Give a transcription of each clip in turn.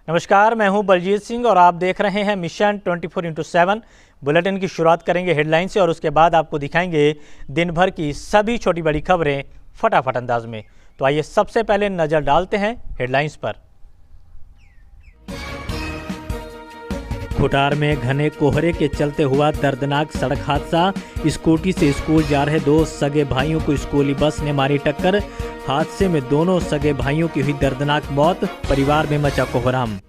नमस्कार, मैं हूं बलजीत सिंह और आप देख रहे हैं मिशन 24x7। बुलेटिन की शुरुआत करेंगे हेडलाइन से और उसके बाद आपको दिखाएंगे दिन भर की सभी छोटी बड़ी खबरें फटाफट अंदाज में। तो आइए सबसे पहले नजर डालते हैं हेडलाइंस पर। खुटार में घने कोहरे के चलते हुआ दर्दनाक सड़क हादसा। स्कूटी से स्कूल जा रहे दो सगे भाइयों को स्कूली बस ने मारी टक्कर। हादसे में दोनों सगे भाइयों की हुई दर्दनाक मौत। परिवार में मचा कोहराम।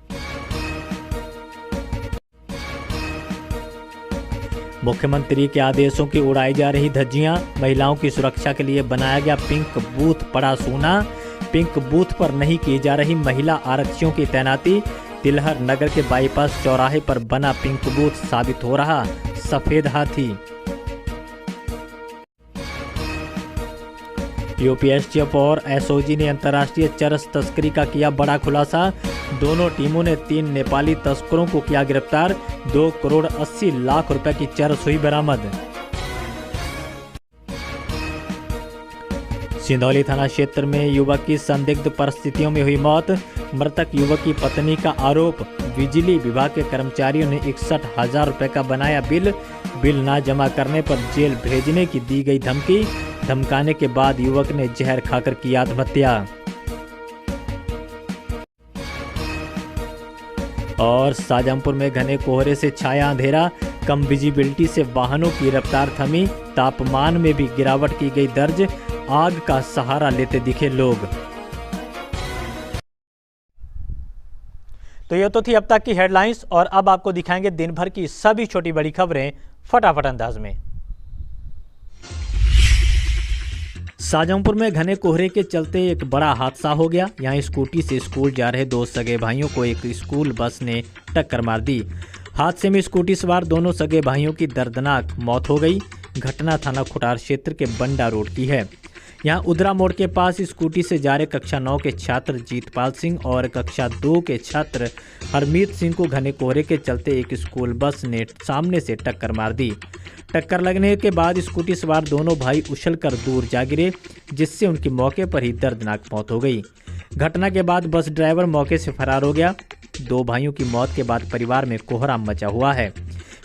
मुख्यमंत्री के आदेशों की उड़ाई जा रही धज्जियां। महिलाओं की सुरक्षा के लिए बनाया गया पिंक बूथ पड़ा सूना। पिंक बूथ पर नहीं की जा रही महिला आरक्षियों की तैनाती। तिलहर नगर के बाईपास चौराहे पर बना पिंक बूथ साबित हो रहा सफेद हाथी। यूपीएसटीएफ और एसओजी ने अंतर्राष्ट्रीय चरस तस्करी का किया बड़ा खुलासा। दोनों टीमों ने 3 नेपाली तस्करों को किया गिरफ्तार। 2 करोड़ 80 लाख रुपए की चरस हुई बरामद। सिंधौली थाना क्षेत्र में युवक की संदिग्ध परिस्थितियों में हुई मौत। मृतक युवक की पत्नी का आरोप, बिजली विभाग के कर्मचारियों ने 61,000 रुपए का बनाया बिल ना जमा करने पर जेल भेजने की दी गई धमकी। धमकाने के बाद युवक ने जहर खाकर की आत्महत्या। और शाहजहांपुर में घने कोहरे से छाया अंधेरा। कम विजिबिलिटी से वाहनों की रफ्तार थमी। तापमान में भी गिरावट की गई दर्ज। आग का सहारा लेते दिखे लोग। तो ये तो थी अब तक की हेडलाइंस और अब आपको दिखाएंगे दिन भर की सभी छोटी बड़ी खबरें फटाफट अंदाज में। शाहजहांपुर में घने कोहरे के चलते एक बड़ा हादसा हो गया। यहां स्कूटी से स्कूल जा रहे 2 सगे भाइयों को एक स्कूल बस ने टक्कर मार दी। हादसे में स्कूटी सवार दोनों सगे भाइयों की दर्दनाक मौत हो गई। घटना थाना खुटार क्षेत्र के बंडा रोड की है। यहां उदरा मोड़ के पास स्कूटी से जा रहे कक्षा 9 के छात्र जीतपाल सिंह और कक्षा 2 के छात्र हरमीत सिंह को घने कोहरे के चलते एक स्कूल बस ने सामने से टक्कर मार दी। टक्कर लगने के बाद स्कूटी सवार दोनों भाई उछलकर दूर जा गिरे, जिससे उनकी मौके पर ही दर्दनाक मौत हो गई। घटना के बाद बस ड्राइवर मौके से फरार हो गया। 2 भाइयों की मौत के बाद परिवार में कोहराम मचा हुआ है।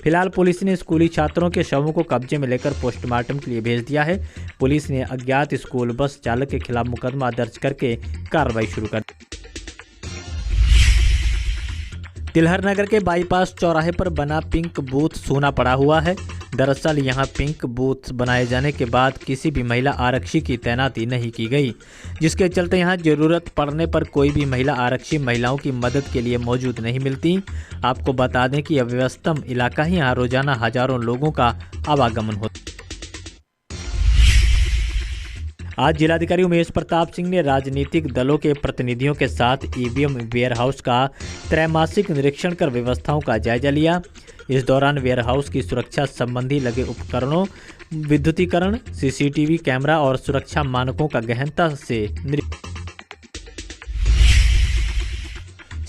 फिलहाल पुलिस ने स्कूली छात्रों के शवों को कब्जे में लेकर पोस्टमार्टम के लिए भेज दिया है। पुलिस ने अज्ञात स्कूल बस चालक के खिलाफ मुकदमा दर्ज करके कार्रवाई शुरू कर दी। तिलहर नगर के बाईपास चौराहे पर बना पिंक बूथ सूना पड़ा हुआ है। दरअसल यहां पिंक बूथ बनाए जाने के बाद किसी भी महिला आरक्षी की तैनाती नहीं की गई, जिसके चलते यहां जरूरत पड़ने पर कोई भी महिला आरक्षी महिलाओं की मदद के लिए मौजूद नहीं मिलती। आपको बता दें कि व्यस्तम इलाका ही यहां रोजाना हजारों लोगों का आवागमन होता है। आज जिलाधिकारी उमेश प्रताप सिंह ने राजनीतिक दलों के प्रतिनिधियों के साथ ईवीएम वेयरहाउस का त्रैमासिक निरीक्षण कर व्यवस्थाओं का जायजा लिया। इस दौरान वेयरहाउस की सुरक्षा संबंधी लगे उपकरणों, विद्युतीकरण, सीसीटीवी कैमरा और सुरक्षा मानकों का गहनता से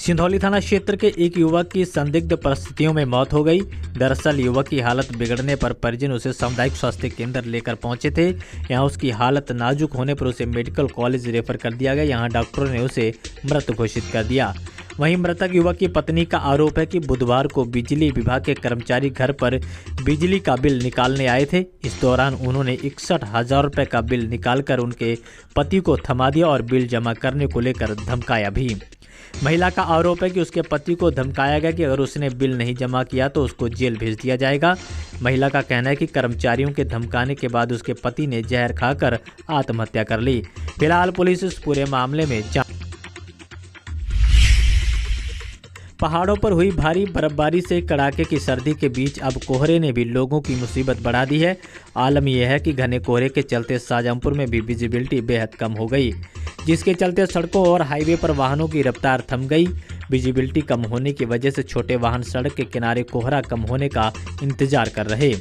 सिंधौली थाना क्षेत्र के एक युवक की संदिग्ध परिस्थितियों में मौत हो गई। दरअसल युवक की हालत बिगड़ने पर परिजन उसे सामुदायिक स्वास्थ्य केंद्र लेकर पहुंचे थे। यहां उसकी हालत नाजुक होने पर उसे मेडिकल कॉलेज रेफर कर दिया गया। यहां डॉक्टरों ने उसे मृत घोषित कर दिया। वहीं मृतक युवक की पत्नी का आरोप है कि बुधवार को बिजली विभाग के कर्मचारी घर पर बिजली का बिल निकालने आए थे। इस दौरान उन्होंने 61,000 रुपये का बिल निकालकर उनके पति को थमा दिया और बिल जमा करने को लेकर धमकाया भी। महिला का आरोप है कि उसके पति को धमकाया गया कि अगर उसने बिल नहीं जमा किया तो उसको जेल भेज दिया जाएगा। महिला का कहना है कि कर्मचारियों के धमकाने के बाद उसके पति ने जहर खाकर आत्महत्या कर ली। फिलहाल पुलिस इस पूरे मामले में पहाड़ों पर हुई भारी बर्फबारी से कड़ाके की सर्दी के बीच अब कोहरे ने भी लोगों की मुसीबत बढ़ा दी है। आलम यह है कि घने कोहरे के चलते शाहजहांपुर में भी विजिबिलिटी बेहद कम हो गई, जिसके चलते सड़कों और हाईवे पर वाहनों की रफ्तार थम गई। विजिबिलिटी कम होने की वजह से छोटे वाहन सड़क के किनारे कोहरा कम होने का इंतजार कर रहे।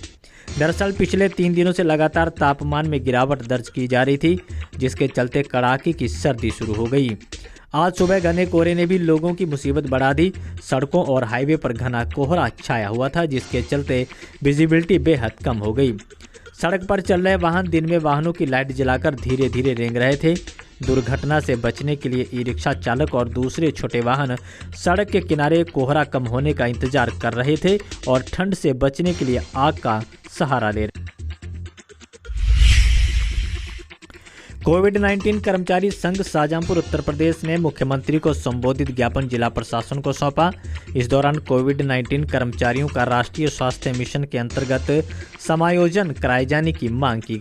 दरअसल पिछले 3 दिनों से लगातार तापमान में गिरावट दर्ज की जा रही थी, जिसके चलते कड़ाके की सर्दी शुरू हो गई। आज सुबह घने कोहरे ने भी लोगों की मुसीबत बढ़ा दी। सड़कों और हाईवे पर घना कोहरा छाया हुआ था, जिसके चलते विजिबिलिटी बेहद कम हो गई। सड़क पर चल रहे वाहन दिन में वाहनों की लाइट जलाकर धीरे धीरे रेंग रहे थे। दुर्घटना से बचने के लिए ई रिक्शा चालक और दूसरे छोटे वाहन सड़क के किनारे कोहरा कम होने का इंतजार कर रहे थे और ठंड से बचने के लिए आग का सहारा ले रहे। कोविड-19 कर्मचारी संघ शाहजहांपुर उत्तर प्रदेश ने मुख्यमंत्री को संबोधित ज्ञापन जिला प्रशासन को सौंपा। इस दौरान कोविड-19 कर्मचारियों का राष्ट्रीय स्वास्थ्य मिशन के अंतर्गत समायोजन कराए जाने की मांग की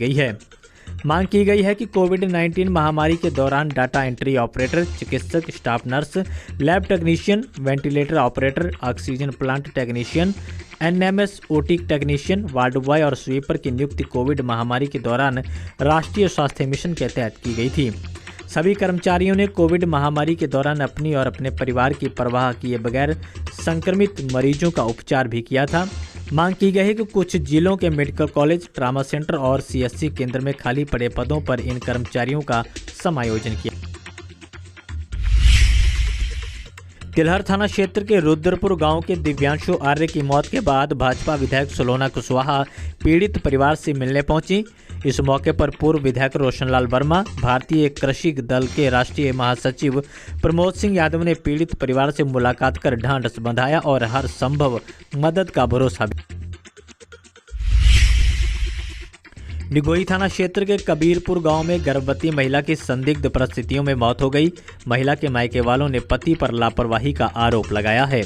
गई है कि कोविड-19 महामारी के दौरान डाटा एंट्री ऑपरेटर, चिकित्सक, staff nurse, lab technician, ventilator operator, oxygen plant technician, NMS OT technician, ward boy और स्वीपर की नियुक्ति कोविड महामारी के दौरान राष्ट्रीय स्वास्थ्य मिशन के तहत की गई थी। सभी कर्मचारियों ने कोविड महामारी के दौरान अपनी और अपने परिवार की परवाह किए बगैर संक्रमित मरीजों का उपचार भी किया था। मांग की गई है कि कुछ जिलों के मेडिकल कॉलेज, ट्रामा सेंटर और सीएससी केंद्र में खाली पड़े पदों पर इन कर्मचारियों का समायोजन किया। तिलहर थाना क्षेत्र के रुद्रपुर गांव के दिव्यांशु आर्य की मौत के बाद भाजपा विधायक सोलोना कुशवाहा पीड़ित परिवार से मिलने पहुंची। इस मौके पर पूर्व विधायक रोशनलाल वर्मा, भारतीय कृषि दल के राष्ट्रीय महासचिव प्रमोद सिंह यादव ने पीड़ित परिवार से मुलाकात कर ढांढस बंधाया और हर संभव मदद का भरोसा दिया। निगोही थाना क्षेत्र के कबीरपुर गांव में गर्भवती महिला की संदिग्ध परिस्थितियों में मौत हो गई। महिला के मायके वालों ने पति पर लापरवाही का आरोप लगाया है।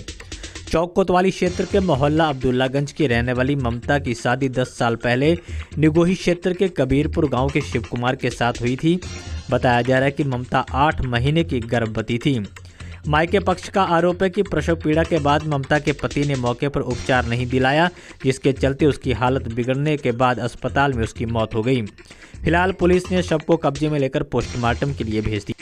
चौक कोतवाली क्षेत्र के मोहल्ला अब्दुल्लागंज की रहने वाली ममता की शादी 10 साल पहले निगोही क्षेत्र के कबीरपुर गांव के शिव कुमार के साथ हुई थी। बताया जा रहा है कि ममता 8 महीने की गर्भवती थी। मायके पक्ष का आरोप है कि प्रसव पीड़ा के बाद ममता के पति ने मौके पर उपचार नहीं दिलाया, जिसके चलते उसकी हालत बिगड़ने के बाद अस्पताल में उसकी मौत हो गई। फिलहाल पुलिस ने शव को कब्जे में लेकर पोस्टमार्टम के लिए भेज दिया।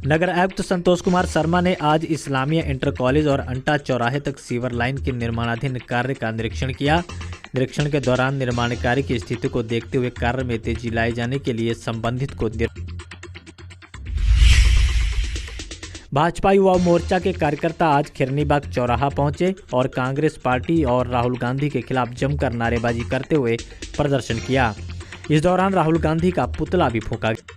नगर आयुक्त संतोष कुमार शर्मा ने आज इस्लामिया इंटर कॉलेज और अंटा चौराहे तक सीवर लाइन के निर्माणाधीन कार्य का निरीक्षण किया। निरीक्षण के दौरान निर्माण कार्य की स्थिति को देखते हुए कार्य में तेजी लाए जाने के लिए संबंधित को भाजपा युवा मोर्चा के कार्यकर्ता आज खिरनीबाग चौराहा पहुंचे और कांग्रेस पार्टी और राहुल गांधी के खिलाफ जमकर नारेबाजी करते हुए प्रदर्शन किया। इस दौरान राहुल गांधी का पुतला भी फूंका गया।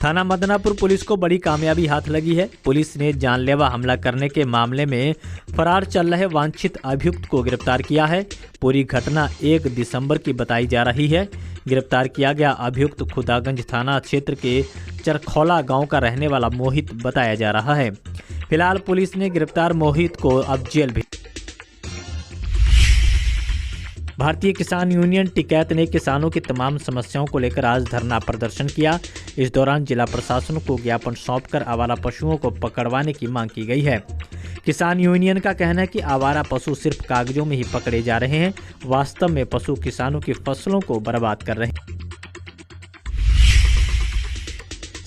थाना मदनापुर पुलिस को बड़ी कामयाबी हाथ लगी है। पुलिस ने जानलेवा हमला करने के मामले में फरार चल रहे वांछित अभियुक्त को गिरफ्तार किया है। पूरी घटना 1 दिसंबर की बताई जा रही है। गिरफ्तार किया गया अभियुक्त खुदागंज थाना क्षेत्र के चरखौला गांव का रहने वाला मोहित बताया जा रहा है। फिलहाल पुलिस ने गिरफ्तार मोहित को अब जेल भेज। भारतीय किसान यूनियन टिकैत ने किसानों की तमाम समस्याओं को लेकर आज धरना प्रदर्शन किया। इस दौरान जिला प्रशासन को ज्ञापन सौंपकर आवारा पशुओं को पकड़वाने की मांग की गई है। किसान यूनियन का कहना है कि आवारा पशु सिर्फ कागजों में ही पकड़े जा रहे हैं, वास्तव में पशु किसानों की फसलों को बर्बाद कर रहे हैं।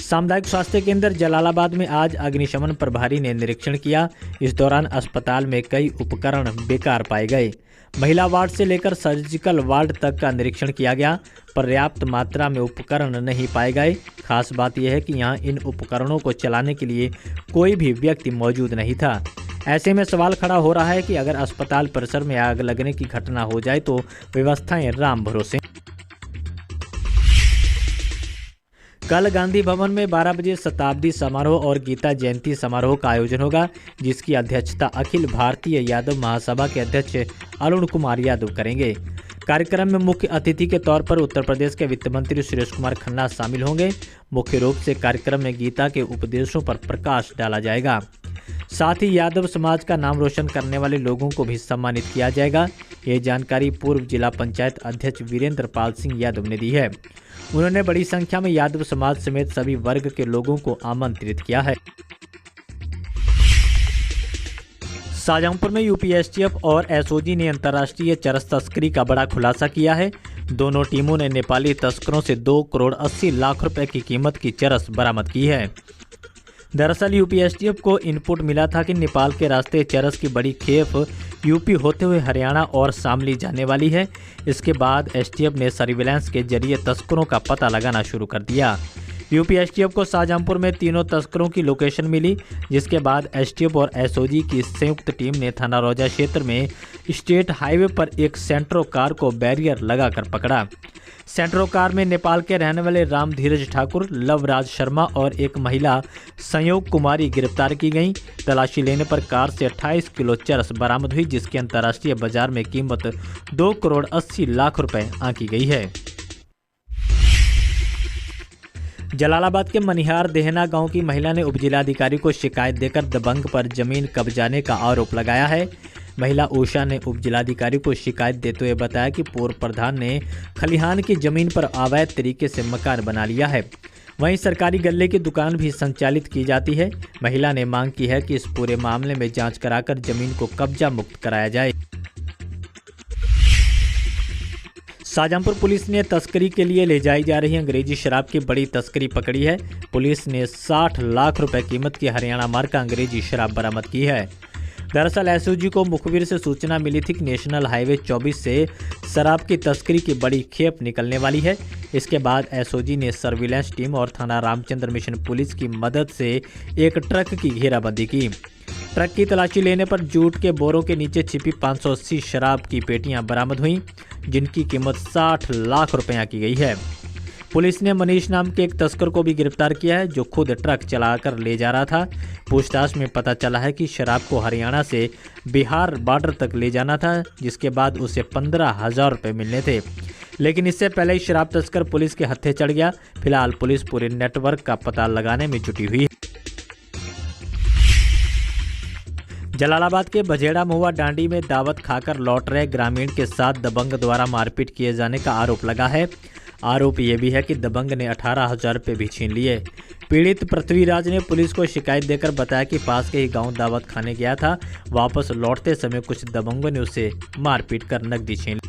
सामुदायिक स्वास्थ्य केंद्र जलालाबाद में आज अग्निशमन प्रभारी ने निरीक्षण किया। इस दौरान अस्पताल में कई उपकरण बेकार पाए गए। महिला वार्ड से लेकर सर्जिकल वार्ड तक का निरीक्षण किया गया। पर्याप्त मात्रा में उपकरण नहीं पाए गए। खास बात यह है कि यहाँ इन उपकरणों को चलाने के लिए कोई भी व्यक्ति मौजूद नहीं था। ऐसे में सवाल खड़ा हो रहा है कि अगर अस्पताल परिसर में आग लगने की घटना हो जाए तो व्यवस्थाएं राम भरोसे। कल गांधी भवन में 12 बजे शताब्दी समारोह और गीता जयंती समारोह का आयोजन होगा, जिसकी अध्यक्षता अखिल भारतीय यादव महासभा के अध्यक्ष अरुण कुमार यादव करेंगे। कार्यक्रम में मुख्य अतिथि के तौर पर उत्तर प्रदेश के वित्त मंत्री सुरेश कुमार खन्ना शामिल होंगे। मुख्य रूप से कार्यक्रम में गीता के उपदेशों पर प्रकाश डाला जाएगा। साथ ही यादव समाज का नाम रोशन करने वाले लोगों को भी सम्मानित किया जाएगा। ये जानकारी पूर्व जिला पंचायत अध्यक्ष वीरेंद्र पाल सिंह यादव ने दी है। उन्होंने बड़ी संख्या में यादव समाज समेत सभी वर्ग के लोगों को आमंत्रित किया है। शाहजहांपुर में यूपीएसटीएफ और एसओजी ने अंतर्राष्ट्रीय चरस तस्करी का बड़ा खुलासा किया है। दोनों टीमों ने नेपाली तस्करों से 2 करोड़ 80 लाख रुपए की कीमत की चरस बरामद की है। दरअसल यूपीएसटीएफ को इनपुट मिला था कि नेपाल के रास्ते चरस की बड़ी खेप यूपी होते हुए हरियाणा और शामली जाने वाली है। इसके बाद एसटीएफ ने सर्विलांस के जरिए तस्करों का पता लगाना शुरू कर दिया। यूपी एसटीएफ को शाहजहांपुर में तीनों तस्करों की लोकेशन मिली, जिसके बाद एसटीएफ और एसओजी की संयुक्त टीम ने थाना रौजा क्षेत्र में स्टेट हाईवे पर एक सेंट्रो कार को बैरियर लगाकर पकड़ा। सेंट्रो कार में नेपाल के रहने वाले राम धीरज ठाकुर, लवराज शर्मा और एक महिला संयोग कुमारी गिरफ्तार की गई। तलाशी लेने पर कार से 28 किलो चरस बरामद हुई, जिसकी अंतर्राष्ट्रीय बाजार में कीमत 2 करोड़ 80 लाख रुपए आंकी गई है। जलालाबाद के मनिहार देहना गांव की महिला ने उपजिलाधिकारी को शिकायत देकर दबंग पर जमीन कब्जाने का आरोप लगाया है। महिला उषा ने उपजिलाधिकारी को शिकायत देते हुए बताया कि पूर्व प्रधान ने खलिहान की जमीन पर अवैध तरीके से मकान बना लिया है। वहीं सरकारी गल्ले की दुकान भी संचालित की जाती है। महिला ने मांग की है कि इस पूरे मामले में जांच कराकर जमीन को कब्जा मुक्त कराया जाए। शाहजहांपुर पुलिस ने तस्करी के लिए ले जाई जा रही अंग्रेजी शराब की बड़ी तस्करी पकड़ी है। पुलिस ने 60 लाख रुपए कीमत की हरियाणा मार्क का अंग्रेजी शराब बरामद की है। दरअसल एसओजी को मुखबिर से सूचना मिली थी कि नेशनल हाईवे 24 से शराब की तस्करी की बड़ी खेप निकलने वाली है। इसके बाद एसओजी ने सर्विलांस टीम और थाना रामचंद्र मिशन पुलिस की मदद से एक ट्रक की घेराबंदी की। ट्रक की तलाशी लेने पर जूट के बोरों के नीचे छिपी 580 शराब की पेटियां बरामद हुई, जिनकी कीमत 60 लाख रुपए की गई है। पुलिस ने मनीष नाम के एक तस्कर को भी गिरफ्तार किया है, जो खुद ट्रक चलाकर ले जा रहा था। पूछताछ में पता चला है कि शराब को हरियाणा से बिहार बॉर्डर तक ले जाना था, जिसके बाद उसे 15,000 रुपये मिलने थे, लेकिन इससे पहले ही शराब तस्कर पुलिस के हत्थे चढ़ गया। फिलहाल पुलिस पूरे नेटवर्क का पता लगाने में जुटी हुई है। जलालाबाद के बजेड़ा महुआ डांडी में दावत खाकर लौट रहे ग्रामीण के साथ दबंग द्वारा मारपीट किए जाने का आरोप लगा है। आरोप ये भी है कि दबंग ने 18,000 रुपये भी छीन लिए। पीड़ित पृथ्वीराज ने पुलिस को शिकायत देकर बताया कि पास के ही गांव दावत खाने गया था। वापस लौटते समय कुछ दबंगों ने उसे मारपीट कर नकदी छीन ली।